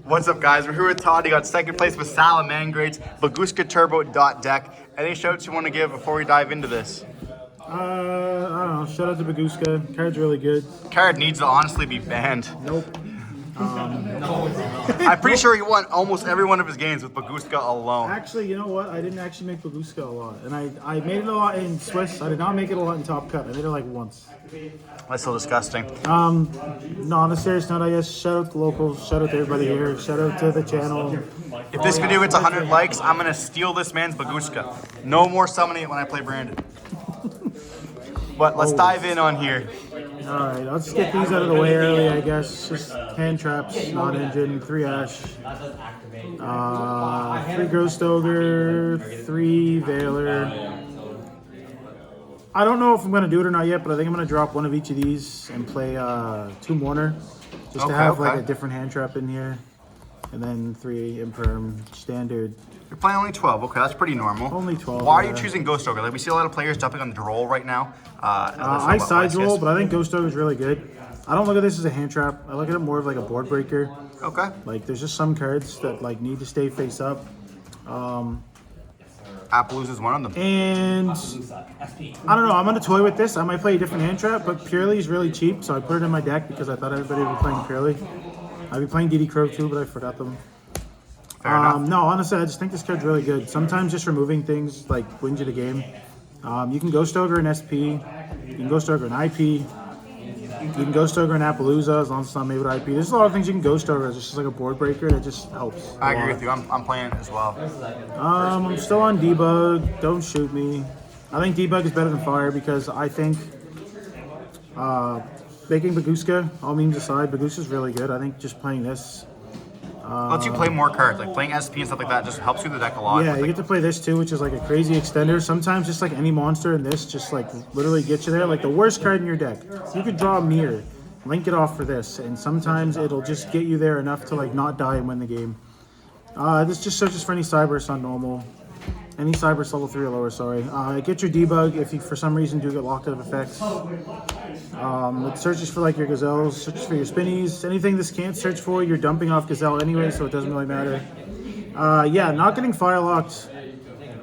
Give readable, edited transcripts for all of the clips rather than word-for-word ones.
What's up, guys? We're here with Todd. He got second place with Salamangreat, Baguska Any shouts you want to give before we dive into this? I don't know. Shout out to Baguska. Card's really good. Card needs to honestly be banned. Nope. I'm pretty sure he won almost every one of his games with Baguska alone. Actually, you know what? I didn't actually make Baguska a lot. And I made it a lot in Swiss. I did not make it a lot in Top Cut. I made it like once. That's so disgusting. No, on a serious note, I guess, shout out to locals. Shout out to everybody here. Shout out to the channel. If this video gets 100 likes, I'm going to steal this man's Baguska. No more summoning it when I play Brandon. But let's dive in on here. Alright, let's get these out of the way early, I guess. Just hand traps, non-engine, 3 Ash, 3 Ghost Ogre, 3 Veiler. I don't know if I'm going to do it or not yet, but I think I'm going to drop one of each of these and play 2 Mourner. Just to have like a different hand trap in here. And then 3 Imperm, standard. You're playing only 12. Okay, that's pretty normal. Only 12. Why are you choosing Ghost Ogre? Like, we see a lot of players jumping on the roll right now. I side roll, but I think Ghost Ogre is really good. I don't look at this as a hand trap. I look at it more of like a board breaker. Okay. Like, there's just some cards that like need to stay face up. Appaloosa is one of them. And I don't know. I'm gonna toy with this. I might play a different hand trap, but Purely is really cheap, so I put it in my deck because I thought everybody would be playing Purely. I'd be playing DD Crow too, but I forgot them. Fair enough. No, honestly, I just think this card's really good. Sometimes just removing things like wins you the game. You can Ghost Ogre an SP. You can Ghost Ogre an IP. You can Ghost Ogre an Appaloosa as long as it's not made with IP. There's a lot of things you can Ghost Ogre. It's just like a board breaker that just helps. I agree with you. I'm playing it as well. I'm still on Debug. Don't shoot me. I think Debug is better than Fire because I think making Baguska, all memes aside, Baguska's really good. I think just playing this Lets you play more cards. Like playing SP and stuff like that just helps you the deck a lot. Yeah, you get to play this too, which is like a crazy extender. Sometimes just like any monster in this just like literally gets you there. Like the worst card in your deck. You could draw a mirror, link it off for this, and sometimes it'll just get you there enough to like not die and win the game. This just searches for any Cyberus on normal. Any Cyberus level 3 or lower, sorry. Get your debug if you for some reason do get locked out of effects. It searches for like your gazelles, searches for your spinnies. Anything this can't search for, you're dumping off gazelle anyway, so it doesn't really matter. Yeah, not getting fire locked,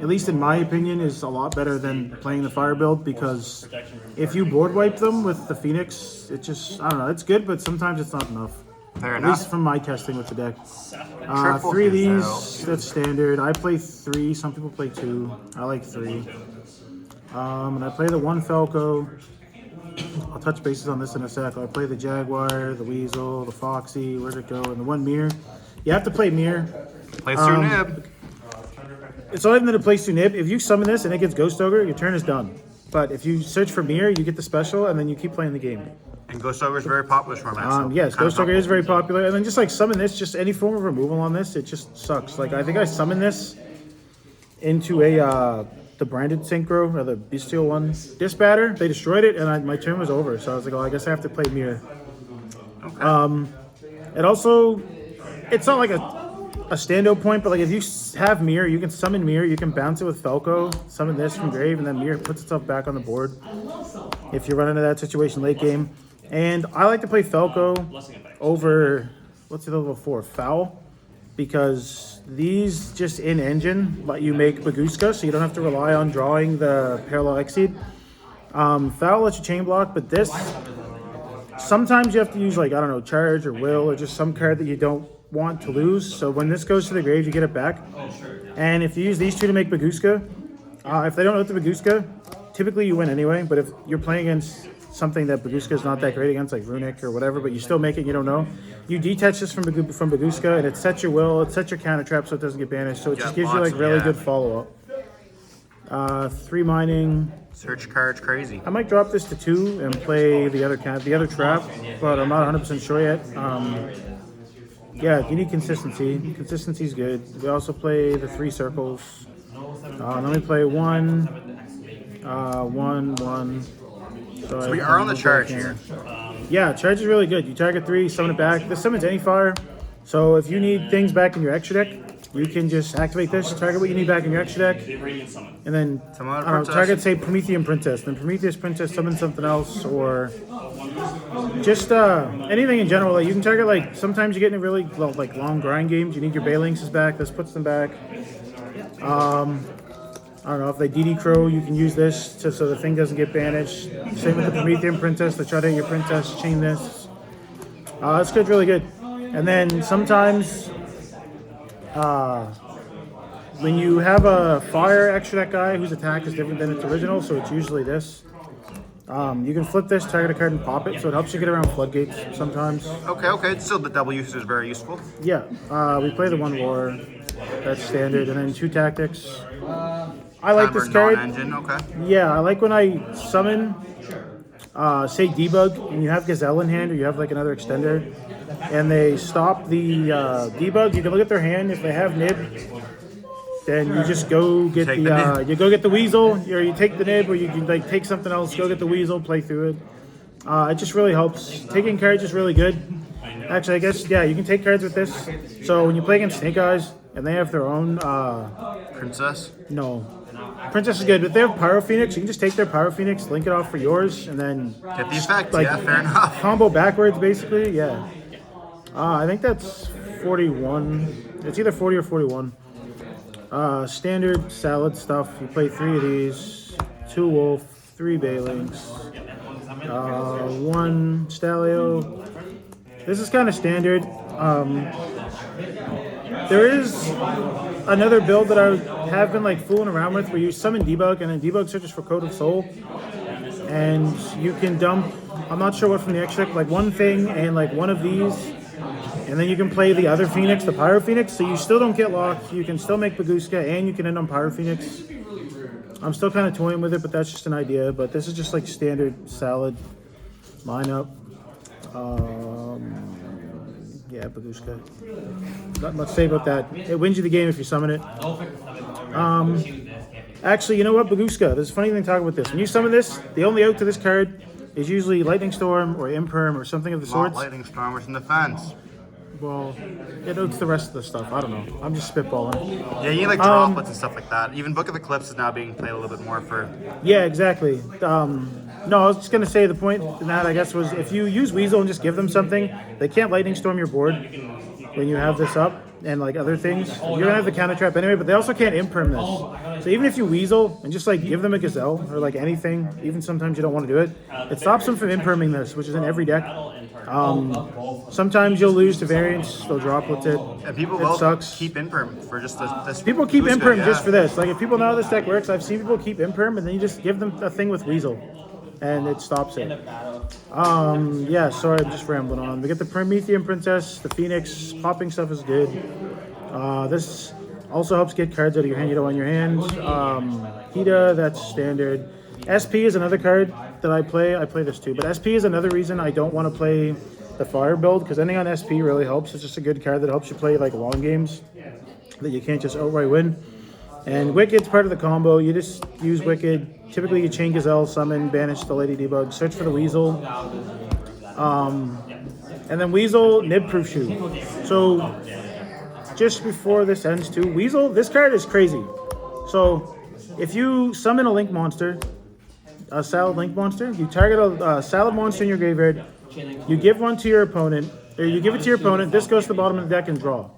at least in my opinion, is a lot better than playing the fire build because if you board wipe them with the Phoenix, it just, I don't know, it's good, but sometimes it's not enough. Fair At enough. least from my testing with the deck. 3 of these, that's standard. I play 3, some people play 2. I like 3. And I play the 1 Falco. I'll touch bases on this in a sec. I play the Jaguar, the Weasel, the Foxy, where'd it go, and the 1 Mirror. You have to play Mirror. Plays through Nib. It's not even that it plays through Nib. If you summon this and it gets Ghost Ogre, your turn is done. But if you search for Mirror, you get the special, and then you keep playing the game. And Ghost Ogre is very popular format. So yes, Ghost Ogre is very popular. And then just like summon this, just any form of removal on this, it just sucks. Like I think I summoned this into a the branded synchro or the bestial one. Disbatter, they destroyed it, and my turn was over. So I was like, oh, I guess I have to play Mirror. Okay. It also, it's not like a standout point, but like if you have Mirror, you can summon Mirror, you can bounce it with Falco, summon this from grave, and then Mirror puts itself back on the board. If you run into that situation late game. And I like to play Falco over, what's the level 4? Foul. Because these just in engine let you make Baguska, so you don't have to rely on drawing the Parallel Exceed. Foul lets you chain block, but this, sometimes you have to use like, I don't know, Charge or Will or just some card that you don't want to lose. So when this goes to the grave, you get it back. And if you use these 2 to make Baguska, if they don't know the Baguska, typically you win anyway, but if you're playing against something that Baguska is not that great against, like Runic or whatever, but you still make it and you don't know, you detach this from Baguska, and it sets your will, it sets your counter trap so it doesn't get banished, so it just gives you like really good follow-up. 3 mining. Search cards crazy. I might drop this to 2 and play the other trap, but I'm not 100% sure yet. Yeah, you need consistency. Consistency's good. We also play the 3 circles. Then we play 1, 1. So we are on the charge here. Yeah, charge is really good. You target 3, summon it back. This summons any fire. So if you need things back in your extra deck, you can just activate this, target what you need back in your extra deck, and then Summon a I don't know, princess. target, say, Promethean Princess. Then Prometheus Princess summon something else, or just anything in general. Like you can target, like, sometimes you get in really like long grind games, you need your Balinxes back, this puts them back. I don't know, if they DD Crow, you can use this so the thing doesn't get banished. Same with the Promethean Princess, to try to hit your princess, chain this. This card's really good. And then sometimes, when you have a fire extra deck guy whose attack is different than its original, so it's usually this. You can flip this, target a card, and pop it, so it helps you get around floodgates sometimes. Okay. Still, the double usage is very useful. Yeah, we play the 1 war, that's standard, and then 2 tactics. I like this card. Non-engine, okay. Yeah, I like when I summon, say Debug, and you have Gazelle in hand, or you have like another extender, and they stop the Debug. You can look at their hand. If they have Nib, then you just go get you go get the Weasel, or you take the Nib, or you can like take something else, go get the Weasel, play through it. It just really helps. Taking cards is really good. Actually, I guess, yeah, you can take cards with this. So when you play against Snake Eyes, and they have their own Princess? no. Princess is good, but they have Pyro Phoenix. You can just take their Pyro Phoenix, link it off for yours, and then Get the effect, like, yeah, fair enough. combo backwards, basically. Yeah. I think that's 41. It's either 40 or 41. Standard salad stuff. You play 3 of these, 2 Wolf, 3 Balinx, 1 Stalio. This is kind of standard. There is another build that I have been like fooling around with where you summon Debug, and then Debug searches for Code of Soul, and you can dump, I'm not sure what from the extra, like 1 thing and like 1 of these, and then you can play the other Phoenix, the Pyro Phoenix, so you still don't get locked. You can still make Baguska, and you can end on Pyro Phoenix. I'm still kind of toying with it, but that's just an idea. But this is just like standard salad lineup. Yeah, Baguska. Not much to say about that. It wins you the game if you summon it. Actually, you know what, Baguska, there's a funny thing to talk about this. When you summon this, the only out to this card is usually Lightning Storm or Imperm or something of the Not sorts. Lightning Storm with some defense. Well, it outs the rest of the stuff. I don't know. I'm just spitballing. Yeah, you need like droplets and stuff like that. Even Book of Eclipse is now being played a little bit more for... Yeah, exactly. No, I was just going to say the point in that, I guess, was if you use Weasel and just give them something, they can't Lightning Storm your board when you have this up and like other things. You're going to have the counter trap anyway, but they also can't Imperm this. So even if you Weasel and just like give them a Gazelle or like anything, even sometimes you don't want to do it, it stops them from Imperming this, which is in every deck. Sometimes you'll lose to variants, they'll droplet it. And people It will sucks. keep Imperm for just this. People keep Baguska, Imperm yeah. just for this. Like if people know how this deck works, I've seen people keep Imperm and then you just give them a thing with Weasel and it stops it. Yeah, sorry, I'm just rambling on. We get the Promethean Princess, the Phoenix, popping stuff is good. This also helps get cards out of your hand you don't want in your hand. Hida, that's standard. SP is another card that I play. I play this too, but SP is another reason I don't want to play the fire build, because ending on SP really helps. It's just a good card that helps you play like long games that you can't just outright win. And Wicked's part of the combo. You just use Wicked. Typically you chain Gazelle, summon, banish the Lady Debug, search for the Weasel. And then Weasel, Nib Proof Shoe. So just before this ends too, Weasel, this card is crazy. So if you summon a Link monster, a Salad Link monster, you target a Salad monster in your graveyard, you give one to your opponent, or you give it to your opponent, this goes to the bottom of the deck and draw.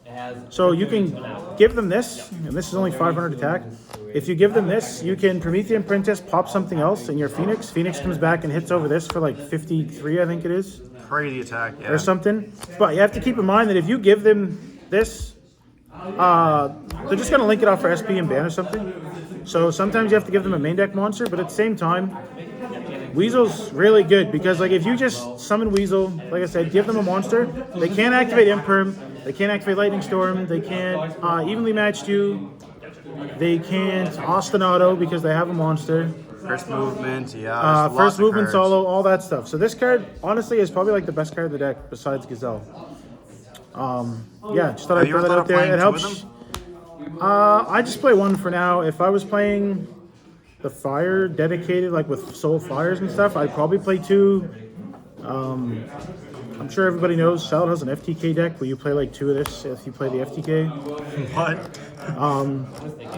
So you can give them this, and this is only 500 attack. If you give them this, you can Promethean Princess, pop something else, and your Phoenix. Phoenix comes back and hits over this for like 53, I think it is. Crazy attack, yeah. Or something. But you have to keep in mind that if you give them this, they're just going to link it off for SP and ban or something. So sometimes you have to give them a main deck monster, but at the same time, Weasel's really good because like if you just summon Weasel, like I said, give them a monster, they can't activate Imperm, they can't activate Lightning Storm, they can't evenly match you, they can't Austin Auto because they have a monster. First movement, yeah. First movement solo, all that stuff. So this card, honestly, is probably like the best card of the deck besides Gazelle. Yeah, just thought I'd throw that out there. It helps. I just play 1 for now. If I was playing the fire dedicated, like with soul fires and stuff, I'd probably play 2. I'm sure everybody knows Salad has an FTK deck where you play like 2 of this if you play the FTK. What?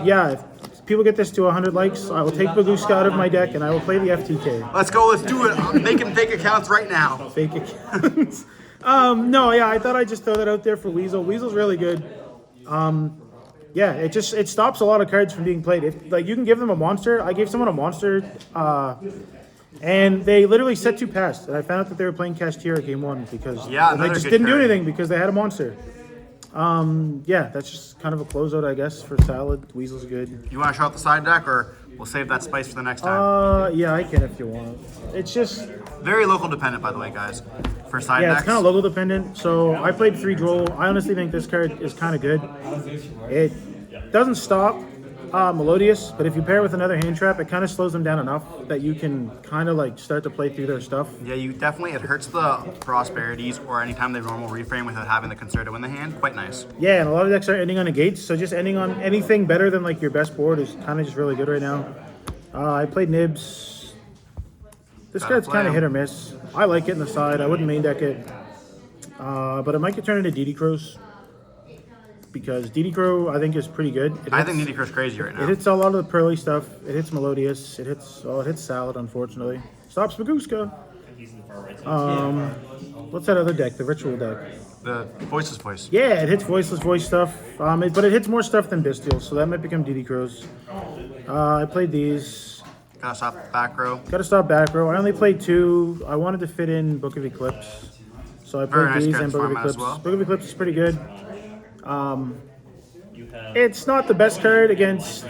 Yeah, if people get this to 100 likes, I will take Baguska out of my deck and I will play the FTK. Let's go. Let's do it. I'm making fake accounts right now. Fake accounts. No, yeah, I thought I'd just throw that out there for Weasel. Weasel's really good. Yeah, it stops a lot of cards from being played. If like you can give them a monster. I gave someone a monster, and they literally set 2 past. And I found out that they were playing Cashier at game 1 because they just didn't do anything because they had a monster. Yeah, that's just kind of a closeout, I guess, for Salad. Weasel's good. You want to show out the side deck, or we'll save that spice for the next time? Yeah, I can if you want. It's just Very local dependent, by the way, guys. For side decks. it's kind of local dependent. So I played 3 Droll. I honestly think this card is kind of good. It doesn't stop Melodious, but if you pair it with another hand trap, it kind of slows them down enough that you can kind of like start to play through their stuff. Yeah, it hurts the prosperities or anytime they normal reframe without having the concerto in the hand. Quite nice. Yeah, and a lot of decks are ending on negates, so just ending on anything better than like your best board is kind of just really good right now. I played Nibs. This card's kind of hit or miss. I like it in the side. I wouldn't main deck it, but it might get turned into DD Crows. Because DD Crow, I think, is pretty good. I think DD Crow's crazy right now. It hits a lot of the pearly stuff. It hits Melodious. It hits Salad, unfortunately. Stops Baguska. What's that other deck? The Ritual deck. The Voiceless Voice. Yeah, it hits Voiceless Voice stuff. But it hits more stuff than Bestial, so that might become DD Crows. I played these. Gotta stop back row. Gotta stop back row. I only played 2. I wanted to fit in Book of Eclipse. So I played these and Book of Eclipse. Book of Eclipse is pretty good. It's not the best card against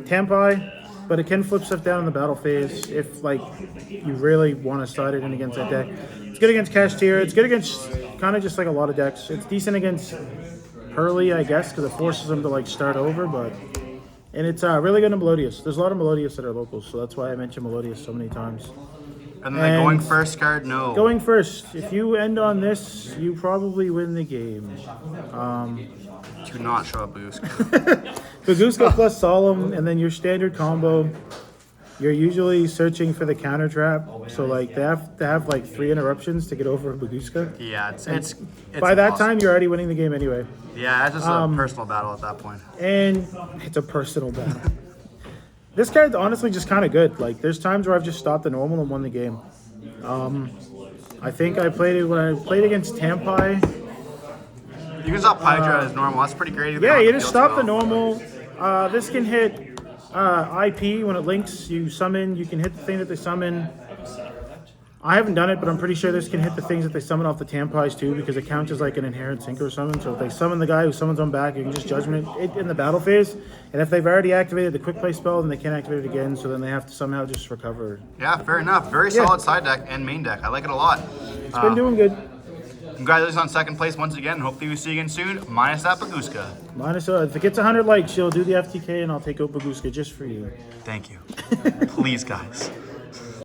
Tampai, but it can flip stuff down in the battle phase if like you really want to start it in against that deck. It's good against Cashier. It's good against kind of just like a lot of decks. It's decent against Hurley, I guess, because it forces them to like start over. And it's really good in Melodious. There's a lot of Melodious that are locals, so that's why I mentioned Melodious so many times. And then the going first card, no. Going first. If you end on this, you probably win the game. Do not show up Baguska. Baguska plus Solemn, and then your standard combo. You're usually searching for the counter trap, so like they have to have like 3 interruptions to get over Baguska. Yeah, it's by that time you're already winning the game anyway. Yeah, it's just a personal battle at that point. And it's a personal battle. This card's honestly just kind of good. Like, there's times where I've just stopped the normal and won the game. I think I played it when I played against Tampai. You can stop Hydra as normal. That's pretty great. Yeah, you just stop the normal. This can hit IP when it links. You summon. You can hit the thing that they summon. I haven't done it, but I'm pretty sure this can hit the things that they summon off the Tampais too, because it counts as like an inherent sync or something. So if they summon the guy who summons them back, you can just judgment it in the battle phase. And if they've already activated the quick play spell, then they can't activate it again. So then they have to somehow just recover. Yeah, fair enough. Very solid side deck and main deck. I like it a lot. It's been doing good. Congratulations on second place once again. Hopefully we see you again soon. Minus that Baguska. Minus, if it gets 100 likes, you'll do the FTK and I'll take out Baguska just for you. Thank you. Please, guys.